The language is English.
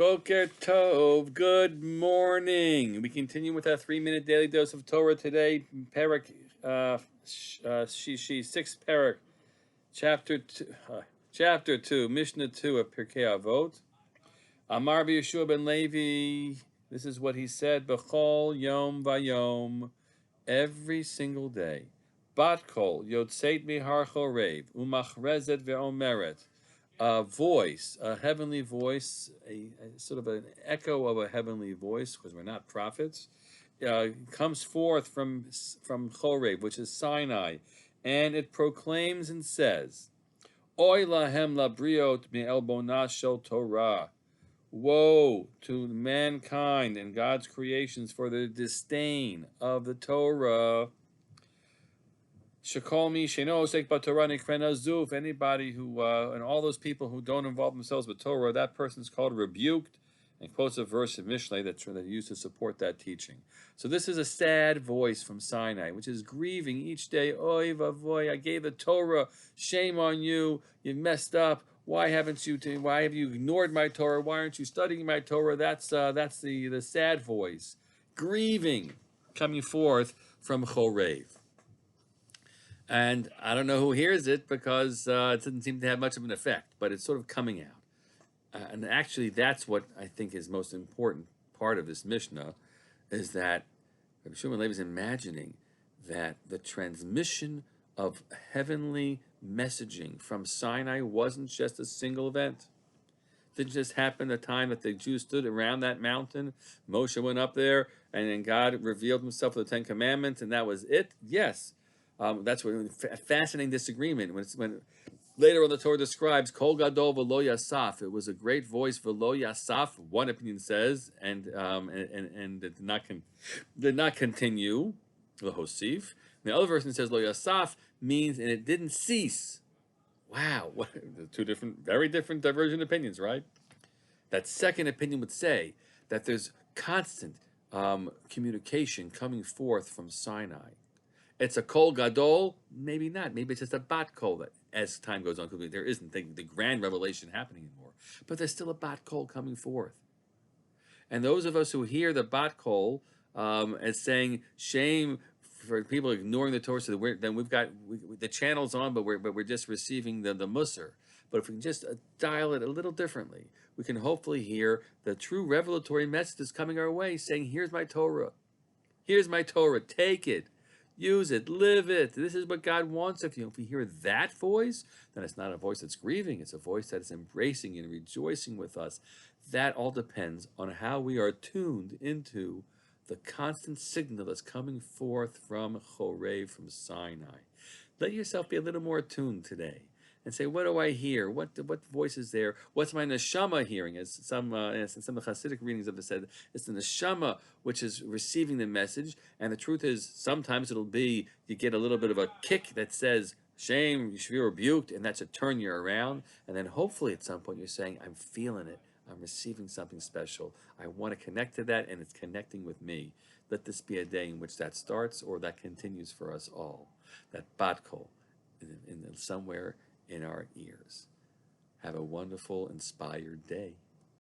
Boker Tov, good morning. We continue with our 3-minute daily dose of Torah today. Parak, sixth parak, chapter 2, Mishnah 2 of Pirkei Avot. Amar Yeshua ben Levi, this is what he said, B'chol yom vayom, every single day. Bat kol yotzeit mihar chorev, umachrezet ve'omeret. A voice, a heavenly voice, a sort of an echo of a heavenly voice, because we're not prophets, comes forth from Chorev, which is Sinai, and it proclaims and says, Oy lahem labriot me'elbonah shel Torah. Woe to mankind and God's creations for the disdain of the Torah. Shekolmi sheno osek b'Torah nikren azuf. Anybody who, and all those people who don't involve themselves with Torah, that person's called rebuked, and quotes a verse of Mishlei that used to support that teaching. So this is a sad voice from Sinai, which is grieving each day. Oy vavoy, I gave the Torah. Shame on you. You messed up. Why have you ignored my Torah? Why aren't you studying my Torah? That's the sad voice, grieving, coming forth from Chorev. And I don't know who hears it because it doesn't seem to have much of an effect, but it's sort of coming out. And actually, that's what I think is most important part of this Mishnah, is that Rabbi Shimon Levi is imagining that the transmission of heavenly messaging from Sinai wasn't just a single event. It didn't just happen the time that the Jews stood around that mountain. Moshe went up there, and then God revealed himself with the Ten Commandments, and that was it? Yes. That's a fascinating disagreement. When later on the Torah describes Kol Gadol V'lo Yasaf, it was a great voice V'lo Yasaf. One opinion says, and it did not continue. L'hosif. The other version says Lo Yasaf means and it didn't cease. Wow, two very different divergent opinions, right? That second opinion would say that there's constant communication coming forth from Sinai. It's a kol gadol, maybe not. Maybe it's just a bat kol that, as time goes on, because there isn't the grand revelation happening anymore. But there's still a bat kol coming forth. And those of us who hear the bat kol as saying shame for people ignoring the Torah, so then we've got the channel's on, but we're just receiving the musar. But if we can just dial it a little differently, we can hopefully hear the true revelatory messages coming our way, saying, "Here's my Torah. Here's my Torah. Take it." Use it, live it. This is what God wants of you. If we hear that voice, then it's not a voice that's grieving. It's a voice that is embracing and rejoicing with us. That all depends on how we are tuned into the constant signal that's coming forth from Chorev, from Sinai. Let yourself be a little more attuned today and say, what do I hear? What voice is there? What's my neshama hearing? As some of the Hasidic readings of it said, it's the neshama which is receiving the message. And the truth is, sometimes it'll be, you get a little bit of a kick that says, shame, you should be rebuked, and that should turn you around. And then hopefully at some point you're saying, I'm feeling it. I'm receiving something special. I want to connect to that, and it's connecting with me. Let this be a day in which that starts or that continues for us all. That bat kol in somewhere in our ears. Have a wonderful, inspired day.